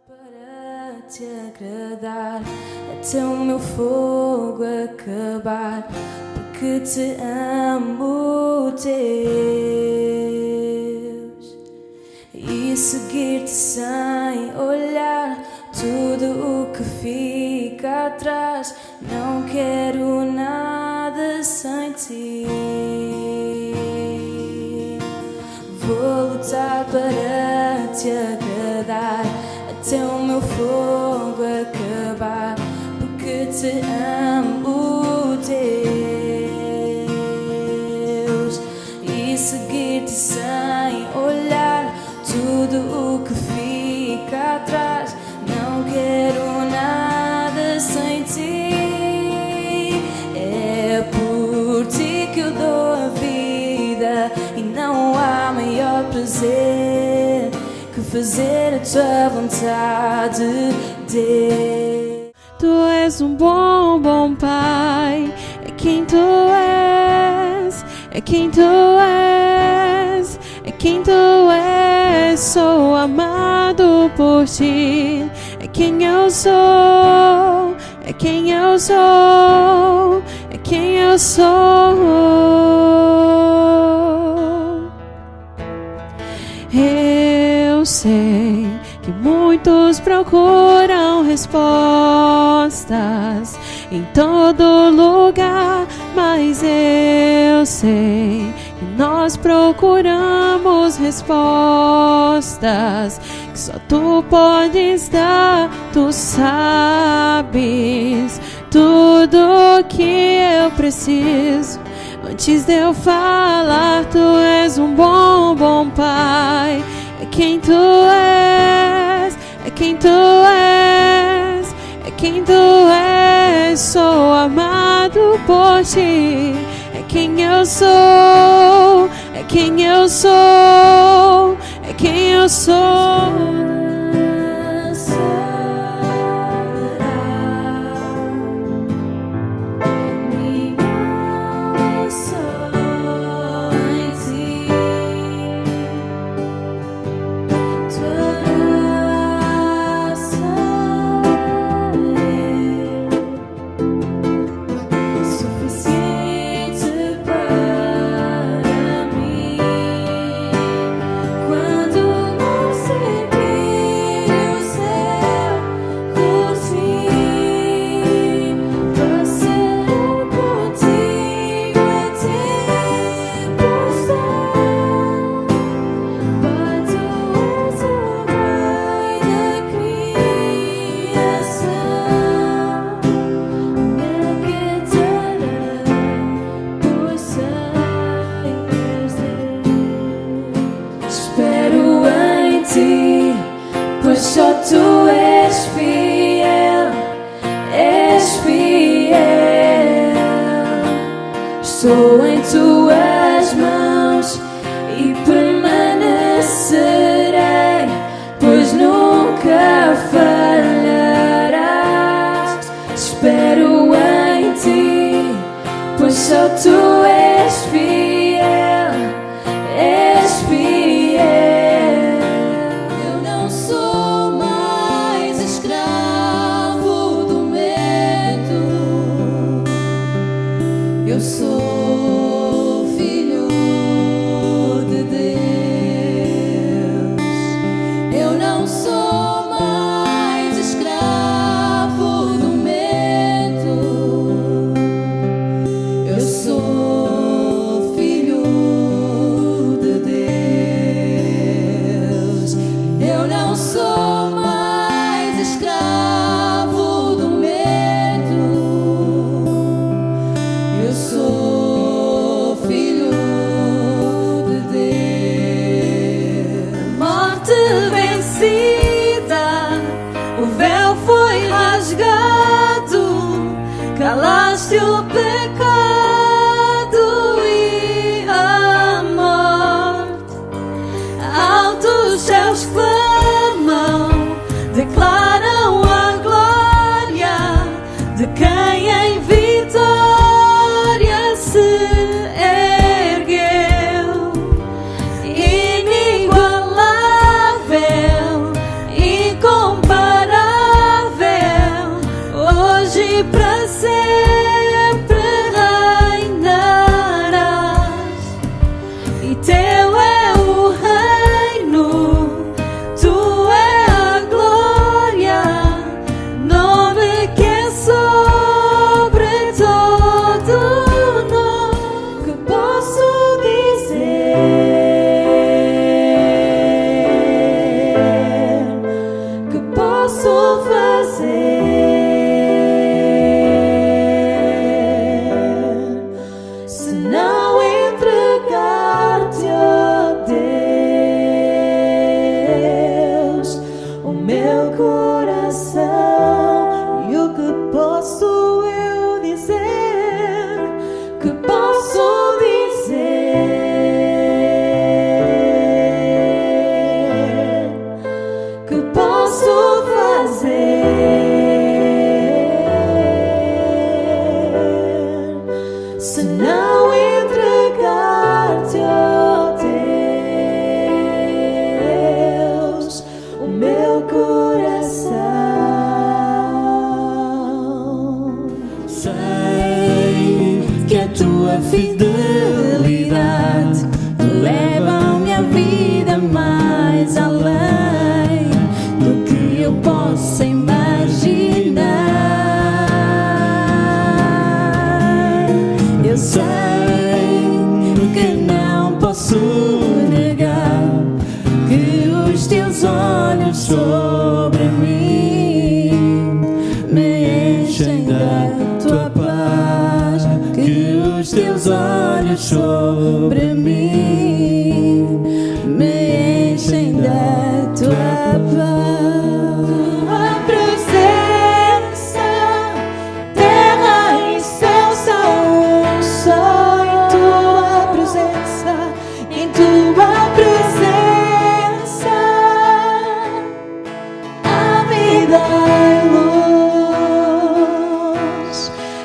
Para te agradar, até o meu fogo acabar, porque te amo, Deus, e seguir-te sem olhar tudo o que fica atrás. Não quero nada sem ti. Vou lutar para te agradar, até o meu fogo acabar, porque te amo, Deus, e seguir-te sem olhar tudo o que fica atrás. Não quero nada sem ti. É por ti que eu dou a vida, e não há maior prazer que fazer a tua vontade, Deus. Tu és um bom, bom Pai, é quem tu és, é quem tu és, é quem tu és. Sou amado por ti, é quem eu sou, é quem eu sou, é quem eu sou. Eu sei que muitos procuram respostas em todo lugar, mas eu sei que nós procuramos respostas que só tu podes dar. Tu sabes tudo que eu preciso. Antes de eu falar, tu és um bom, bom Pai. É quem tu és, é quem tu és, é quem tu és. Sou amado por ti, é quem eu sou, é quem eu sou, é quem eu sou. Pois só tu és fiel, és fiel. Estou em tuas mãos e permanecerei, pois nunca falharás. Espero em ti, pois só tu és fiel, és fiel. Eu sou filho de Deus. Eu não sou mais escravo do medo. Eu sou filho de Deus. Eu não sou mais escravo do medo. Eu sou filho de Deus. Morte vencida, o véu foi rasgado, calaste o pecado e a morte. Altos céus clamam, declaram a glória de quem em vitória se ergueu. Inigualável, incomparável. posso negar que os teus olhos sobre mim me enchem da tua paz, que os teus olhos sobre mim me enchem da tua paz. Tua presença, terra e céu são um só. Em tua presença, em tua presença, a vida é luz.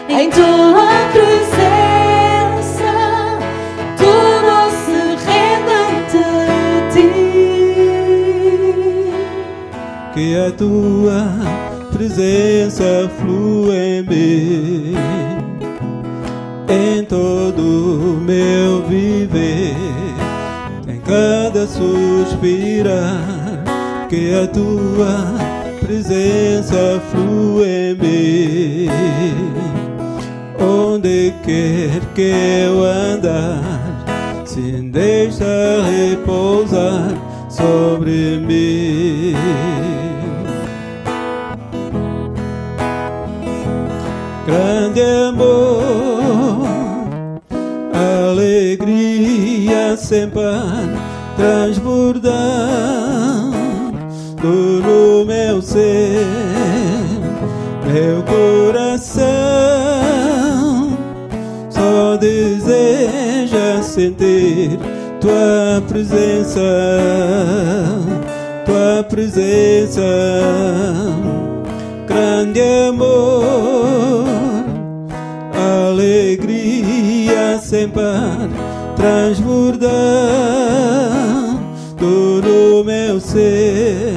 Em tua presença, tudo se rende ante ti. Que a tua presença flua em mim, em todo o meu viver, em cada suspirar. Que a tua presença flua em mim, onde quer que eu andar, se deixa repousar sobre mim. Grande amor, alegria sempre transbordando no meu ser, meu coração só deseja sentir tua presença, tua presença. Grande amor, alegria sempre transbordando no meu ser,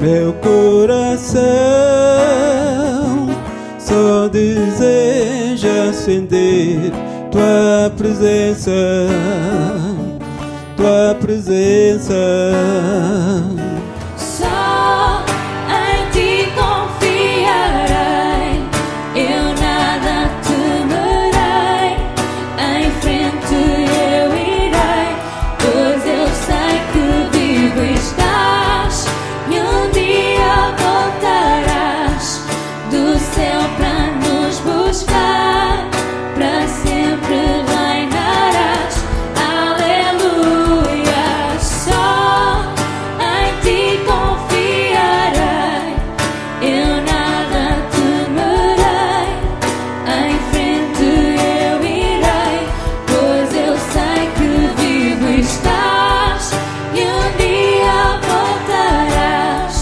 meu coração só deseja sentir tua presença, tua presença. Só em ti confiarei, eu nada temerei. Em frente eu irei, pois eu sei que vivo estás e um dia voltarás do céu para nos buscar, para sempre reinarás. Aleluia. Só em ti confiarei, eu nada temerei. Em frente eu irei, pois eu sei que vivo estás e um dia voltarás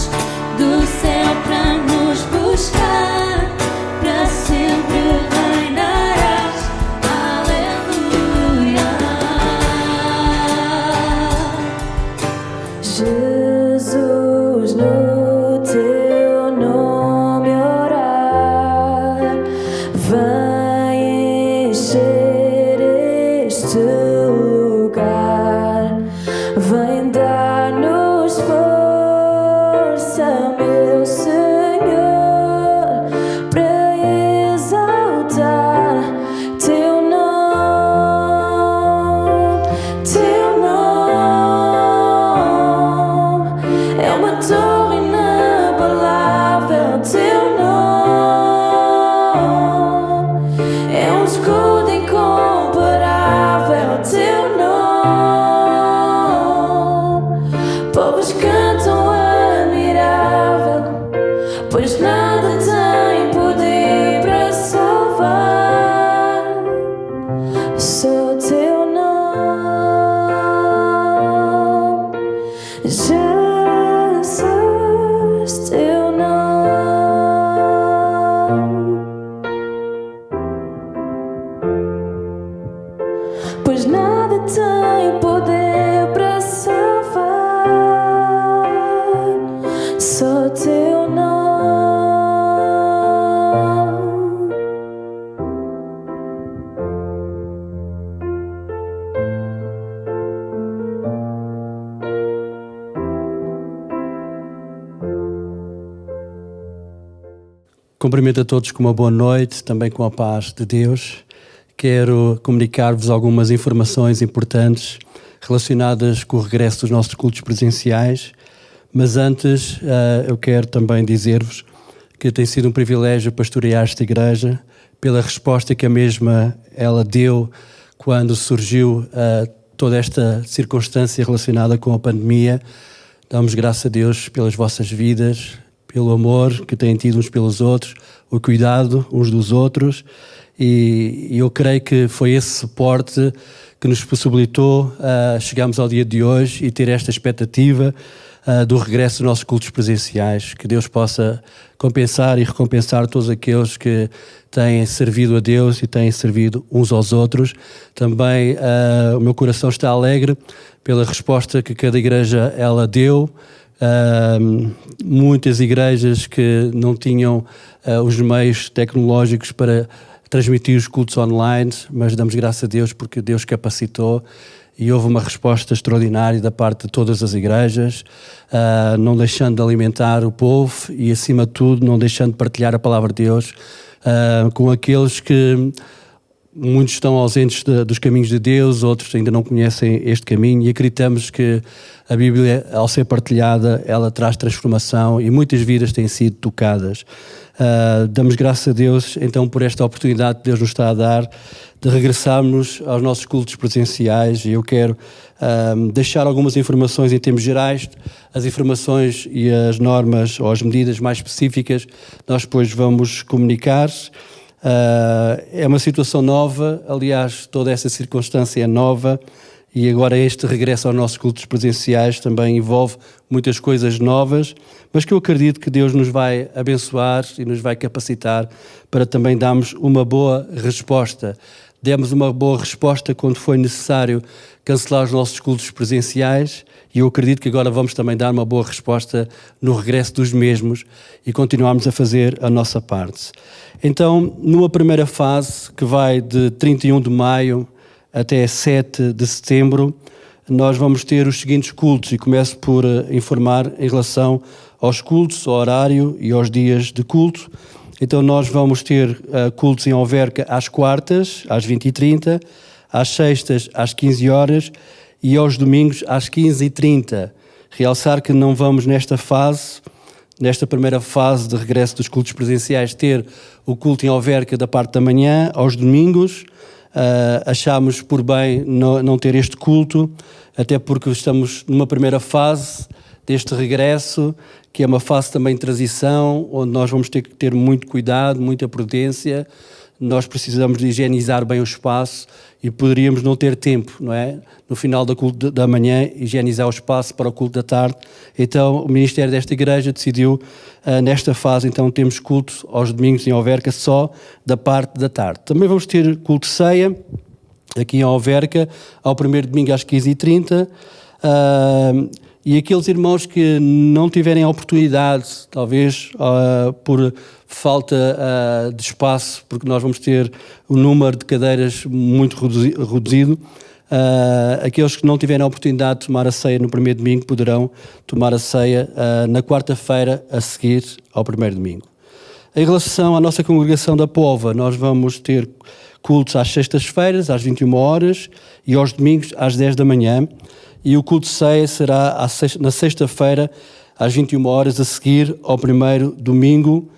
do céu para nos buscar, para sempre reinarás. Aleluia. Jesus, no teu nome orar, vai encher este lugar, vem dar-nos força, meu Senhor, para exaltar teu nome. Teu nome é uma torre inabalável. Teu nome é um escudo incomparável. Teu nome, povos cantam admirável, pois nada tem poder para salvar, só teu nome, Jesus, teu nome, pois nada tem poder para salvar, só teu nome. Cumprimento a todos com uma boa noite, também com a paz de Deus. quero comunicar-vos algumas informações importantes relacionadas com o regresso dos nossos cultos presenciais, mas antes eu quero também dizer-vos que tem sido um privilégio pastorear esta igreja pela resposta que a mesma ela deu quando surgiu toda esta circunstância relacionada com a pandemia. Damos graças a Deus pelas vossas vidas, pelo amor que têm tido uns pelos outros, o cuidado uns dos outros, e eu creio que foi esse suporte que nos possibilitou chegarmos ao dia de hoje e ter esta expectativa do regresso dos nossos cultos presenciais. Que Deus possa compensar e recompensar todos aqueles que têm servido a Deus e têm servido uns aos outros. Também o meu coração está alegre pela resposta que cada igreja ela deu. Muitas igrejas que não tinham os meios tecnológicos para transmitir os cultos online, mas damos graças a Deus porque Deus capacitou e houve uma resposta extraordinária da parte de todas as igrejas, não deixando de alimentar o povo e, acima de tudo, não deixando de partilhar a palavra de Deus com aqueles que muitos estão ausentes dos caminhos de Deus, outros ainda não conhecem este caminho, e acreditamos que a Bíblia, ao ser partilhada, ela traz transformação e muitas vidas têm sido tocadas. Damos graças a Deus então por esta oportunidade que Deus nos está a dar de regressarmos aos nossos cultos presenciais, e eu quero deixar algumas informações em termos gerais. As informações e as normas ou as medidas mais específicas nós depois vamos comunicar. É uma situação nova, aliás, toda essa circunstância é nova, e agora este regresso aos nossos cultos presenciais também envolve muitas coisas novas, mas que eu acredito que Deus nos vai abençoar e nos vai capacitar para também darmos uma boa resposta. Demos uma boa resposta quando foi necessário cancelar os nossos cultos presenciais, e eu acredito que agora vamos também dar uma boa resposta no regresso dos mesmos e continuarmos a fazer a nossa parte. Então, numa primeira fase, que vai de 31 de maio até 7 de setembro, nós vamos ter os seguintes cultos, e começo por informar em relação aos cultos, ao horário e aos dias de culto. Então nós vamos ter cultos em Alverca às quartas, às 20h30, às sextas, às 15 horas, e aos domingos, às 15h30. Realçar que não vamos nesta fase, nesta primeira fase de regresso dos cultos presenciais, ter o culto em Alverca da parte da manhã, aos domingos. Achámos por bem não ter este culto, até porque estamos numa primeira fase deste regresso, que é uma fase também de transição, onde nós vamos ter que ter muito cuidado, muita prudência. Nós precisamos de higienizar bem o espaço e poderíamos não ter tempo, não é? No final do culto da manhã, higienizar o espaço para o culto da tarde. Então, o ministério desta igreja decidiu, nesta fase, então, temos culto aos domingos em Alverca só da parte da tarde. Também vamos ter culto de ceia, aqui em Alverca, ao primeiro domingo às 15h30. E aqueles irmãos que não tiverem a oportunidade, talvez por falta de espaço, porque nós vamos ter o número de cadeiras muito reduzido, aqueles que não tiverem a oportunidade de tomar a ceia no primeiro domingo poderão tomar a ceia na quarta-feira a seguir ao primeiro domingo. Em relação à nossa congregação da Póvoa, nós vamos ter cultos às sextas-feiras, às 21 horas, e aos domingos, às 10 da manhã. E o culto de ceia será na sexta-feira, às 21 horas, a seguir ao primeiro domingo,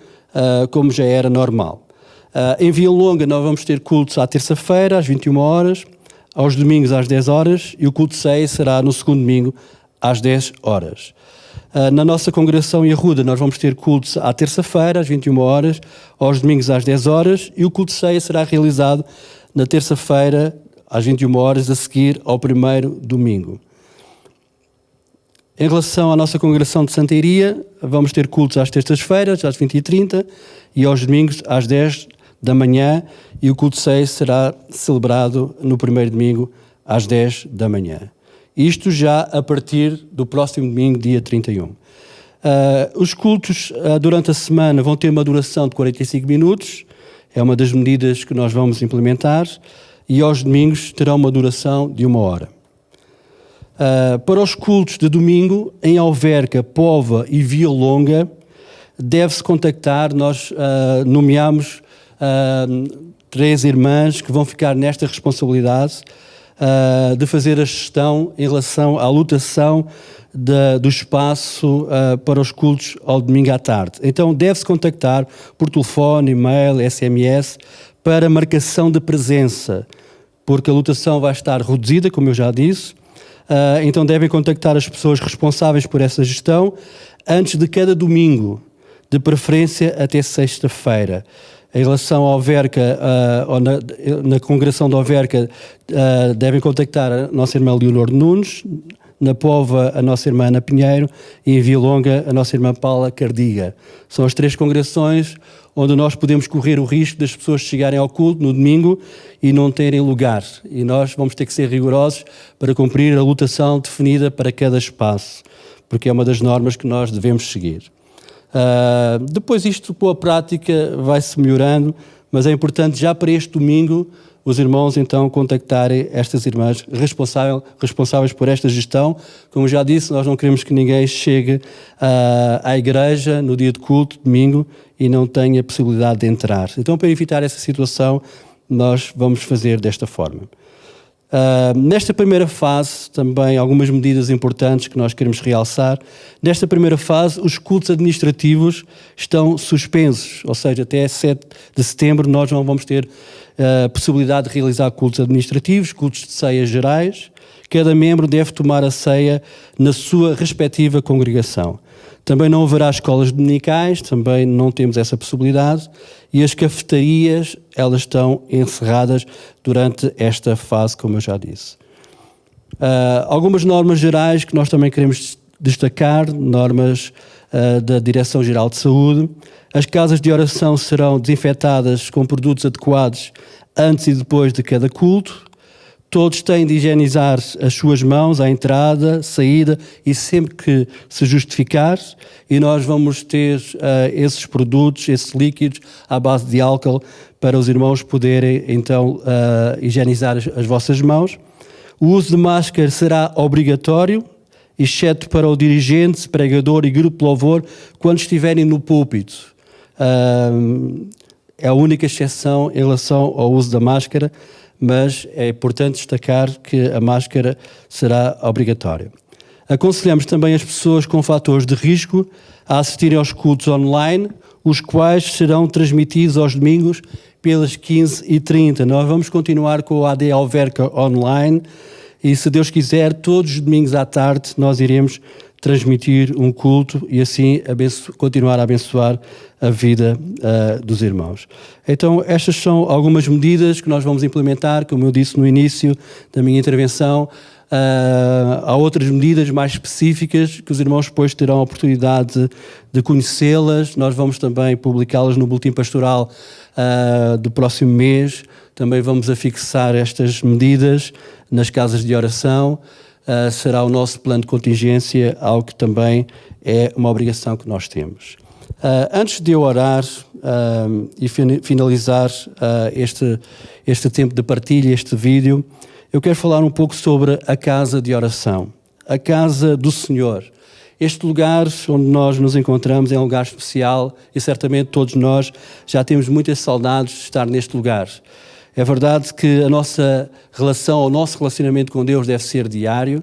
como já era normal. Em Vila Longa, nós vamos ter cultos à terça-feira, às 21 horas, aos domingos, às 10 horas, e o culto de ceia será no segundo domingo, às 10 horas. Na nossa congregação em Arruda, nós vamos ter cultos à terça-feira, às 21 horas, aos domingos, às 10 horas, e o culto de ceia será realizado na terça-feira, às 21 horas, a seguir ao primeiro domingo. Em relação à nossa congregação de Santa Iria, vamos ter cultos às terças-feiras, às 20h30, e aos domingos, às 10 da manhã, e o culto de ceia será celebrado no primeiro domingo, às 10 da manhã. Isto já a partir do próximo domingo, dia 31. Os cultos durante a semana vão ter uma duração de 45 minutos, é uma das medidas que nós vamos implementar, e aos domingos terão uma duração de 1 hora. Para os cultos de domingo, em Alverca, Póvoa e Vila Longa, deve-se contactar, nós nomeamos 3 irmãs que vão ficar nesta responsabilidade de fazer a gestão em relação à lotação do espaço para os cultos ao domingo à tarde. Então deve-se contactar por telefone, e-mail, SMS para marcação de presença, porque a lotação vai estar reduzida, como eu já disse. Então devem contactar as pessoas responsáveis por essa gestão antes de cada domingo, de preferência até sexta-feira. Em relação ao Verca, ou na congregação da Overca, devem contactar a nossa irmã Leonor Nunes, na Pova a nossa irmã Ana Pinheiro e em Via Longa a nossa irmã Paula Cardiga. São as 3 congregações onde nós podemos correr o risco das pessoas chegarem ao culto no domingo e não terem lugar. E nós vamos ter que ser rigorosos para cumprir a lotação definida para cada espaço, porque é uma das normas que nós devemos seguir. Depois isto com a prática vai-se melhorando, mas é importante já para este domingo os irmãos então contactarem estas irmãs responsáveis por esta gestão. Como já disse, nós não queremos que ninguém chegue à igreja no dia de culto, domingo, e não tenha possibilidade de entrar. Então, para evitar essa situação, nós vamos fazer desta forma. Nesta primeira fase, também algumas medidas importantes que nós queremos realçar. Nesta primeira fase, os cultos administrativos estão suspensos, ou seja, até 7 de setembro nós não vamos ter a possibilidade de realizar cultos administrativos, cultos de ceia gerais. Cada membro deve tomar a ceia na sua respectiva congregação. Também não haverá escolas dominicais, também não temos essa possibilidade, e as cafetarias, elas estão encerradas durante esta fase, como eu já disse. Algumas normas gerais que nós também queremos destacar, normas da Direção-Geral de Saúde. As casas de oração serão desinfetadas com produtos adequados antes e depois de cada culto. Todos têm de higienizar as suas mãos à entrada, saída e sempre que se justificar. E nós vamos ter esses produtos, esses líquidos à base de álcool para os irmãos poderem então higienizar as vossas mãos. O uso de máscara será obrigatório, exceto para o dirigente, pregador e grupo de louvor, quando estiverem no púlpito. É a única exceção em relação ao uso da máscara, mas é importante destacar que a máscara será obrigatória. Aconselhamos também as pessoas com fatores de risco a assistirem aos cultos online, os quais serão transmitidos aos domingos pelas 15h30. Nós vamos continuar com o AD Alverca online e, se Deus quiser, todos os domingos à tarde nós iremos transmitir um culto e assim continuar a abençoar a vida dos irmãos. Então, estas são algumas medidas que nós vamos implementar, como eu disse no início da minha intervenção. Há outras medidas mais específicas que os irmãos depois terão a oportunidade de conhecê-las. Nós vamos também publicá-las no boletim pastoral do próximo mês. Também vamos afixar estas medidas nas casas de oração. Será o nosso plano de contingência, algo que também é uma obrigação que nós temos. Antes de eu orar e finalizar este tempo de partilha, este vídeo, eu quero falar um pouco sobre a casa de oração, a casa do Senhor. Este lugar onde nós nos encontramos é um lugar especial e certamente todos nós já temos muitas saudades de estar neste lugar. É verdade que a nossa relação, o nosso relacionamento com Deus deve ser diário,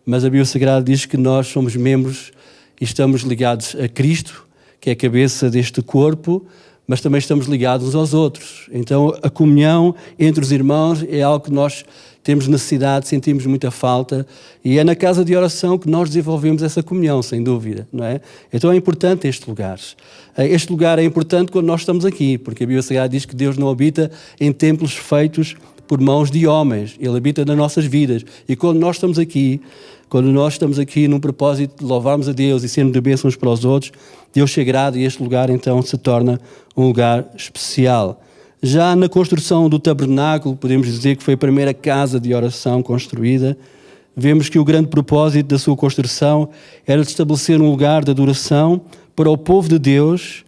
mas a Bíblia Sagrada diz que nós somos membros e estamos ligados a Cristo, que é a cabeça deste corpo, mas também estamos ligados uns aos outros. Então a comunhão entre os irmãos é algo que nós temos necessidade, sentimos muita falta, e é na casa de oração que nós desenvolvemos essa comunhão, sem dúvida, não é? Então é importante este lugar. Este lugar é importante quando nós estamos aqui, porque a Bíblia Sagrada diz que Deus não habita em templos feitos por mãos de homens, Ele habita nas nossas vidas. E quando nós estamos aqui num propósito de louvarmos a Deus e sermos de bênção uns para os outros, Deus se agrada e este lugar então se torna um lugar especial. Já na construção do tabernáculo, podemos dizer que foi a primeira casa de oração construída. Vemos que o grande propósito da sua construção era de estabelecer um lugar de adoração para o povo de Deus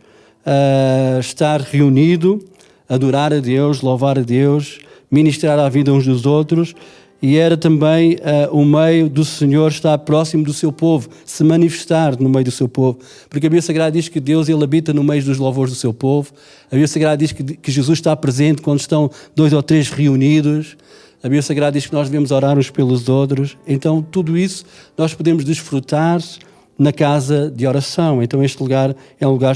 estar reunido, adorar a Deus, louvar a Deus, ministrar a vida uns dos outros e era também o meio do Senhor estar próximo do seu povo, se manifestar no meio do seu povo. Porque a Bíblia Sagrada diz que Deus ele habita no meio dos louvores do seu povo. A Bíblia Sagrada diz que Jesus está presente quando estão 2 ou 3 reunidos. A Bíblia Sagrada diz que nós devemos orar uns pelos outros. Então, tudo isso nós podemos desfrutar na casa de oração. Então, este lugar é um lugar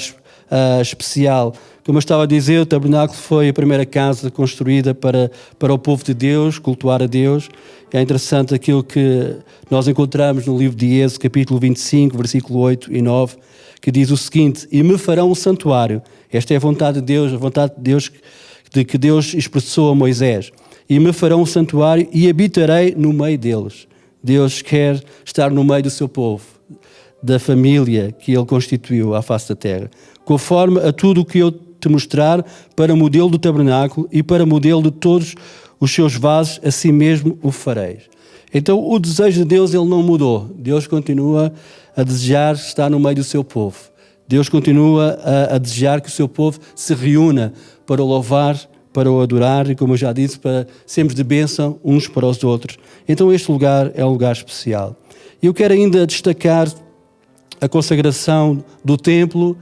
especial. Como eu estava a dizer, o tabernáculo foi a primeira casa construída para o povo de Deus, cultuar a Deus. É interessante aquilo que nós encontramos no livro de Êxodo, capítulo 25, versículo 8 e 9, que diz o seguinte: e me farão um santuário. Esta é a vontade de Deus, de que Deus expressou a Moisés. E me farão um santuário e habitarei no meio deles. Deus quer estar no meio do seu povo, da família que ele constituiu à face da terra, conforme a tudo o que eu te mostrar, para modelo do tabernáculo e para modelo de todos os seus vasos, assim mesmo o fareis. Então o desejo de Deus ele não mudou. Deus continua a desejar estar no meio do seu povo. Deus continua a desejar que o seu povo se reúna para o louvar, para o adorar e, como eu já disse, para sermos de bênção uns para os outros. Então este lugar é um lugar especial. E eu quero ainda destacar a consagração do templo,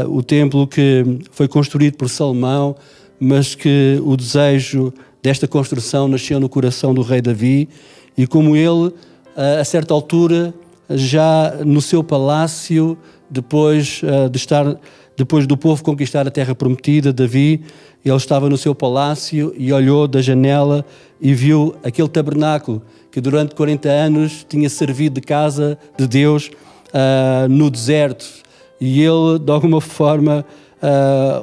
o templo que foi construído por Salomão, mas que o desejo desta construção nasceu no coração do rei Davi, e como ele, a certa altura, já no seu palácio, depois do povo conquistar a terra prometida, Davi, ele estava no seu palácio e olhou da janela e viu aquele tabernáculo que durante 40 anos tinha servido de casa de Deus no deserto. E ele, de alguma forma,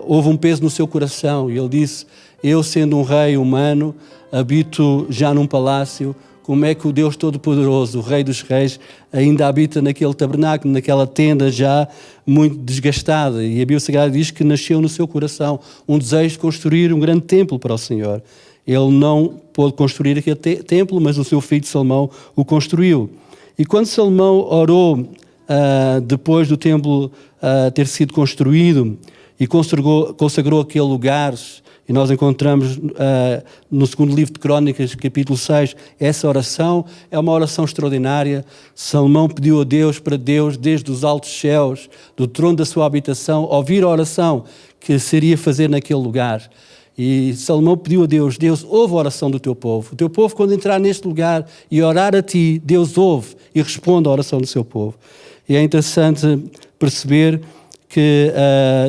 houve um peso no seu coração. E ele disse: eu, sendo um rei humano, habito já num palácio. Como é que o Deus Todo-Poderoso, o Rei dos Reis, ainda habita naquele tabernáculo, naquela tenda já muito desgastada? E a Bíblia Sagrada diz que nasceu no seu coração um desejo de construir um grande templo para o Senhor. Ele não pôde construir aquele templo, mas o seu filho Salomão o construiu. E quando Salomão orou, depois do templo ter sido construído, e consagrou aquele lugar, e nós encontramos no segundo livro de Crônicas, capítulo 6, essa oração é uma oração extraordinária. Salomão pediu a Deus, para Deus, desde os altos céus, do trono da sua habitação, ouvir a oração que seria fazer naquele lugar. E Salomão pediu a Deus: Deus, ouve a oração do teu povo. O teu povo, quando entrar neste lugar e orar a ti, Deus ouve e responde à oração do seu povo. E é interessante perceber que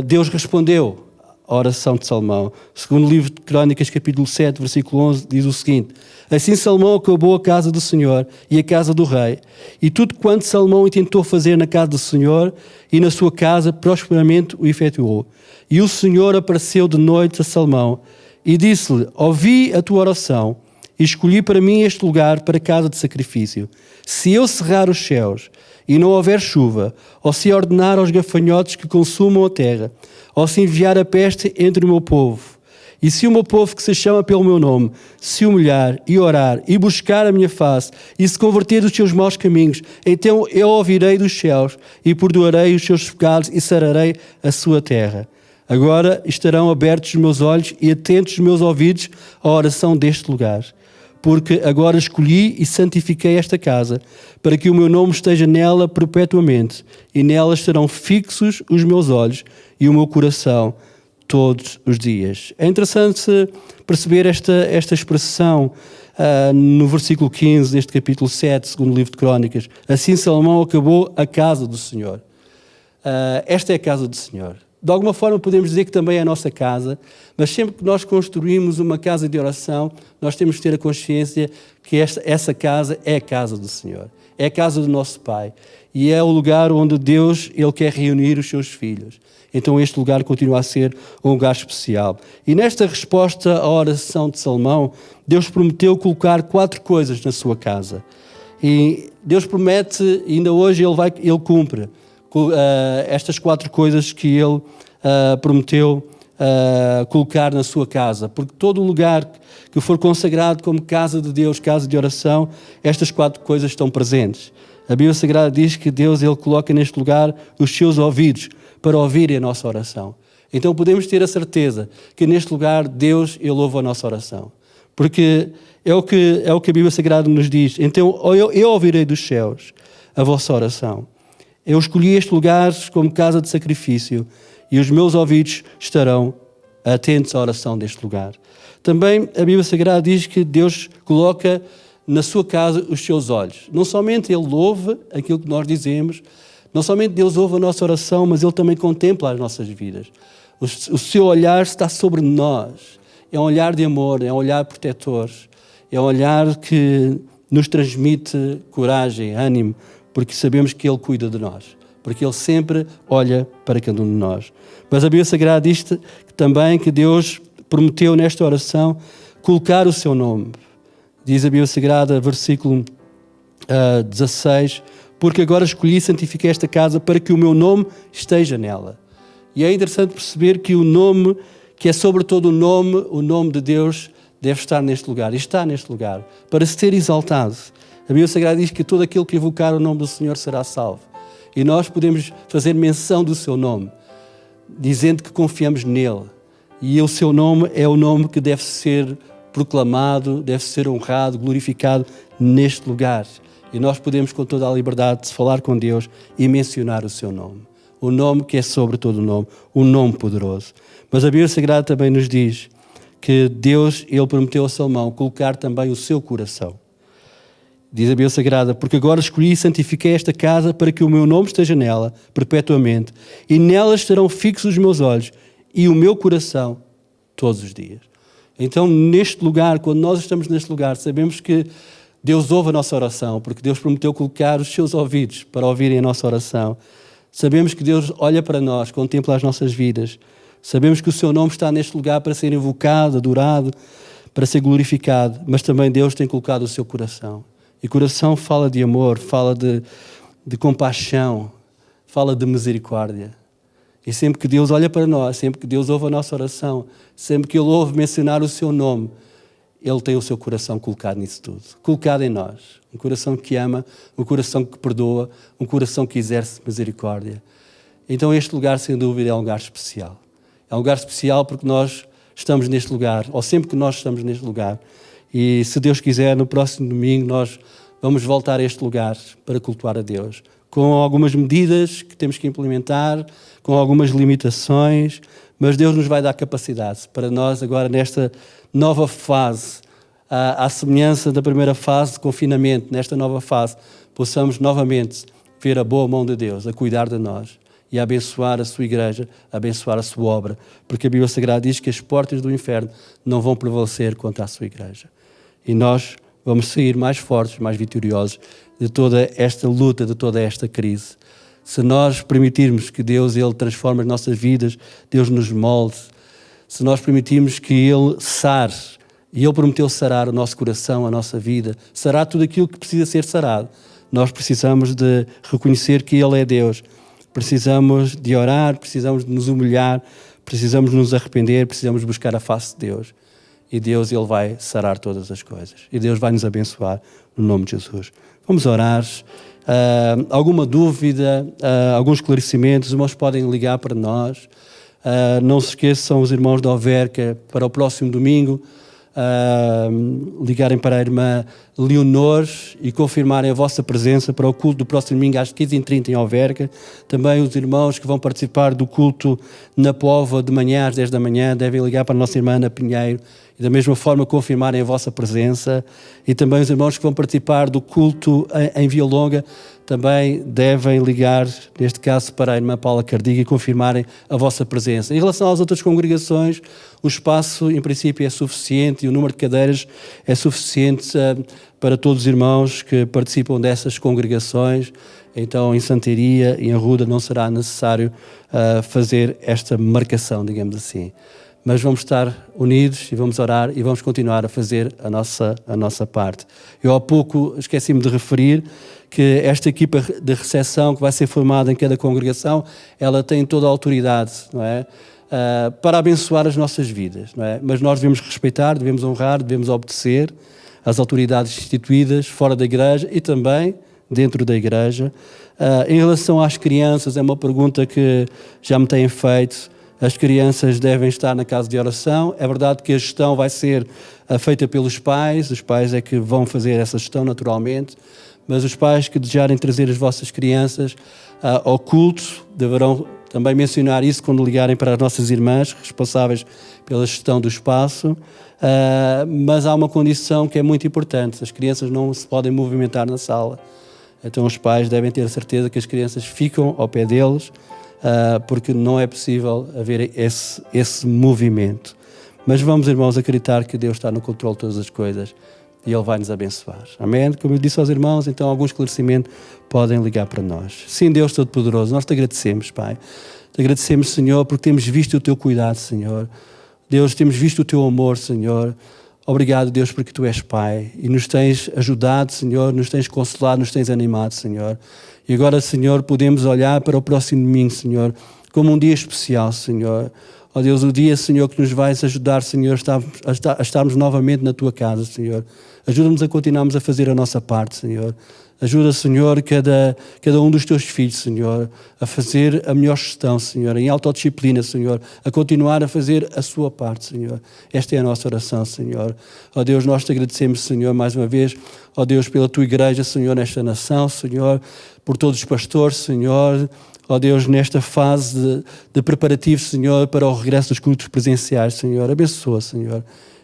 Deus respondeu à oração de Salomão. Segundo o livro de Crônicas, capítulo 7, versículo 11, diz o seguinte: assim Salomão acabou a casa do Senhor e a casa do rei, e tudo quanto Salomão intentou fazer na casa do Senhor e na sua casa, prosperamente o efetuou. E o Senhor apareceu de noite a Salomão e disse-lhe: ouvi a tua oração e escolhi para mim este lugar para casa de sacrifício. Se eu cerrar os céus e não houver chuva, ou se ordenar aos gafanhotos que consumam a terra, ou se enviar a peste entre o meu povo, e se o meu povo que se chama pelo meu nome se humilhar e orar e buscar a minha face e se converter dos seus maus caminhos, então eu ouvirei dos céus e perdoarei os seus pecados e sararei a sua terra. Agora estarão abertos os meus olhos e atentos os meus ouvidos à oração deste lugar. Porque agora escolhi e santifiquei esta casa, para que o meu nome esteja nela perpetuamente, e nela estarão fixos os meus olhos e o meu coração todos os dias. É interessante perceber esta expressão no versículo 15 deste capítulo 7, segundo o livro de Crônicas. Assim Salomão acabou a casa do Senhor. Esta é a casa do Senhor. De alguma forma podemos dizer que também é a nossa casa, mas sempre que nós construímos uma casa de oração, nós temos que ter a consciência que essa casa é a casa do Senhor, é a casa do nosso Pai, e é o lugar onde Deus ele quer reunir os seus filhos. Então este lugar continua a ser um lugar especial. E nesta resposta à oração de Salomão, Deus prometeu colocar 4 coisas na sua casa. E Deus promete, e ainda hoje ele cumpre estas 4 coisas que ele prometeu colocar na sua casa, porque todo lugar que for consagrado como casa de Deus, casa de oração, estas 4 coisas estão presentes. A Bíblia Sagrada diz que Deus ele coloca neste lugar os seus ouvidos para ouvirem a nossa oração. Então podemos ter a certeza que neste lugar Deus ele ouve a nossa oração. Porque é o que a Bíblia Sagrada nos diz. Então eu ouvirei dos céus a vossa oração. Eu escolhi este lugar como casa de sacrifício e os meus ouvidos estarão atentos à oração deste lugar. Também a Bíblia Sagrada diz que Deus coloca na sua casa os seus olhos. Não somente Ele ouve aquilo que nós dizemos, não somente Deus ouve a nossa oração, mas Ele também contempla as nossas vidas. O seu olhar está sobre nós. É um olhar de amor, é um olhar protetor, é um olhar que nos transmite coragem, ânimo, porque sabemos que Ele cuida de nós, porque Ele sempre olha para cada um de nós. Mas a Bíblia Sagrada diz também que Deus prometeu nesta oração colocar o seu nome. Diz a Bíblia Sagrada, versículo 16, porque agora escolhi e santifiquei esta casa para que o meu nome esteja nela. E é interessante perceber que o nome, que é sobre todo o nome de Deus, deve estar neste lugar, e está neste lugar, para ser exaltado. A Bíblia Sagrada diz que todo aquele que invocar o nome do Senhor será salvo. E nós podemos fazer menção do seu nome, dizendo que confiamos nele. E o seu nome é o nome que deve ser proclamado, deve ser honrado, glorificado neste lugar. E nós podemos, com toda a liberdade, de falar com Deus e mencionar o seu nome. O nome que é sobre todo o nome, o nome poderoso. Mas a Bíblia Sagrada também nos diz que Deus, Ele prometeu a Salomão colocar também o seu coração. Diz a Bíblia Sagrada, porque agora escolhi e santifiquei esta casa para que o meu nome esteja nela perpetuamente, e nelas estarão fixos os meus olhos e o meu coração todos os dias. Então, neste lugar, quando nós estamos neste lugar, sabemos que Deus ouve a nossa oração, porque Deus prometeu colocar os seus ouvidos para ouvirem a nossa oração. Sabemos que Deus olha para nós, contempla as nossas vidas. Sabemos que o seu nome está neste lugar para ser invocado, adorado, para ser glorificado, mas também Deus tem colocado o seu coração. E coração fala de amor, fala de compaixão, fala de misericórdia. E sempre que Deus olha para nós, sempre que Deus ouve a nossa oração, sempre que Ele ouve mencionar o seu nome, Ele tem o seu coração colocado nisso tudo, colocado em nós. Um coração que ama, um coração que perdoa, um coração que exerce misericórdia. Então este lugar, sem dúvida, é um lugar especial. É um lugar especial porque nós estamos neste lugar, ou sempre que nós estamos neste lugar. E se Deus quiser, no próximo domingo nós vamos voltar a este lugar para cultuar a Deus. Com algumas medidas que temos que implementar, com algumas limitações, mas Deus nos vai dar capacidade para nós agora nesta nova fase, à semelhança da primeira fase de confinamento, nesta nova fase, possamos novamente ver a boa mão de Deus a cuidar de nós e a abençoar a sua igreja, a abençoar a sua obra, porque a Bíblia Sagrada diz que as portas do inferno não vão prevalecer contra a sua igreja. E nós vamos sair mais fortes, mais vitoriosos de toda esta luta, de toda esta crise. Se nós permitirmos que Deus, Ele transforme as nossas vidas, Deus nos molde, se nós permitirmos que Ele sare, e Ele prometeu sarar o nosso coração, a nossa vida, sarar tudo aquilo que precisa ser sarado, nós precisamos de reconhecer que Ele é Deus, precisamos de orar, precisamos de nos humilhar, precisamos de nos arrepender, precisamos buscar a face de Deus. E Deus, Ele vai sarar todas as coisas. E Deus vai nos abençoar no nome de Jesus. Vamos orar. Alguma dúvida, alguns esclarecimentos, os irmãos podem ligar para nós. Não se esqueçam, os irmãos da Alverca, para o próximo domingo, ligarem para a irmã Leonor e confirmarem a vossa presença para o culto do próximo domingo às 15h30 em Alverca. Também os irmãos que vão participar do culto na Póvoa de manhã às 10 da manhã devem ligar para a nossa irmã Ana Pinheiro e da mesma forma confirmarem a vossa presença. E também os irmãos que vão participar do culto em Via Longa também devem ligar, neste caso, para a irmã Paula Cardiga e confirmarem a vossa presença. Em relação às outras congregações, o espaço, em princípio, é suficiente e o número de cadeiras é suficiente para todos os irmãos que participam dessas congregações. Então, em Santaria e em Arruda não será necessário fazer esta marcação, digamos assim. Mas vamos estar unidos e vamos orar e vamos continuar a fazer a nossa parte. Eu há pouco esqueci-me de referir que esta equipa de recepção que vai ser formada em cada congregação, ela tem toda a autoridade, não é? Para abençoar as nossas vidas, não é? Mas nós devemos respeitar, devemos honrar, devemos obedecer às autoridades instituídas fora da igreja e também dentro da igreja. Em relação às crianças, é uma pergunta que já me têm feito. As crianças devem estar na casa de oração. É verdade que a gestão vai ser feita pelos pais. Os pais é que vão fazer essa gestão naturalmente. Mas os pais que desejarem trazer as vossas crianças ao culto deverão também mencionar isso quando ligarem para as nossas irmãs responsáveis pela gestão do espaço. Mas há uma condição que é muito importante. As crianças não se podem movimentar na sala. Então os pais devem ter certeza que as crianças ficam ao pé deles, porque não é possível haver esse movimento. Mas vamos, irmãos, acreditar que Deus está no controle de todas as coisas e Ele vai nos abençoar. Amém? Como eu disse aos irmãos, então algum esclarecimento podem ligar para nós. Sim, Deus Todo-Poderoso, nós te agradecemos, Pai. Te agradecemos, Senhor, porque temos visto o Teu cuidado, Senhor. Deus, temos visto o Teu amor, Senhor. Obrigado, Deus, porque Tu és Pai e nos tens ajudado, Senhor, nos tens consolado, nos tens animado, Senhor. E agora, Senhor, podemos olhar para o próximo domingo, Senhor, como um dia especial, Senhor. Ó Deus, o dia, Senhor, que nos vais ajudar, Senhor, a estarmos novamente na Tua casa, Senhor. Ajuda-nos a continuarmos a fazer a nossa parte, Senhor. Ajuda, Senhor, cada um dos Teus filhos, Senhor, a fazer a melhor gestão, Senhor, em autodisciplina, Senhor, a continuar a fazer a sua parte, Senhor. Esta é a nossa oração, Senhor. Ó Deus, nós te agradecemos, Senhor, mais uma vez, ó Deus, pela Tua igreja, Senhor, nesta nação, Senhor, por todos os pastores, Senhor, ó Deus, nesta fase de preparativo, Senhor, para o regresso dos cultos presenciais, Senhor. Abençoa, Senhor.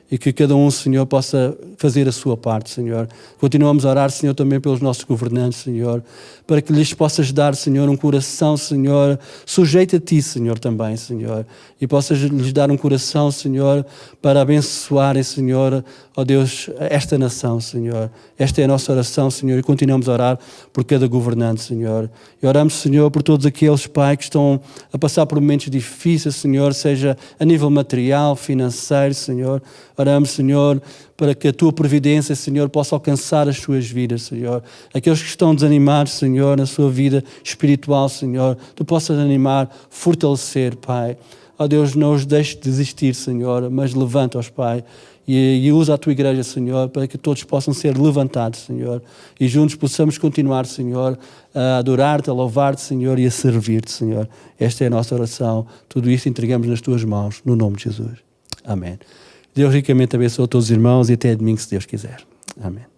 E que cada um, Senhor, possa fazer a sua parte, Senhor. Continuamos a orar, Senhor, também pelos nossos governantes, Senhor, para que lhes possas dar, Senhor, um coração, Senhor, sujeito a Ti, Senhor, também, Senhor. E possas lhes dar um coração, Senhor, para abençoarem, Senhor, ó Deus, esta nação, Senhor. Esta é a nossa oração, Senhor, e continuamos a orar por cada governante, Senhor. E oramos, Senhor, por todos aqueles, Pai, que estão a passar por momentos difíceis, Senhor, seja a nível material, financeiro, Senhor. Oramos, Senhor, para que a Tua providência, Senhor, possa alcançar as suas vidas, Senhor. Aqueles que estão desanimados, Senhor, na sua vida espiritual, Senhor, Tu possas animar, fortalecer, Pai. Ó Deus, não os deixes desistir, Senhor, mas levanta-os, Pai. E usa a Tua igreja, Senhor, para que todos possam ser levantados, Senhor. E juntos possamos continuar, Senhor, a adorar-Te, a louvar-Te, Senhor, e a servir-Te, Senhor. Esta é a nossa oração. Tudo isto entregamos nas Tuas mãos, no nome de Jesus. Amém. Deus ricamente abençoe todos os irmãos e até domingo, se Deus quiser. Amém.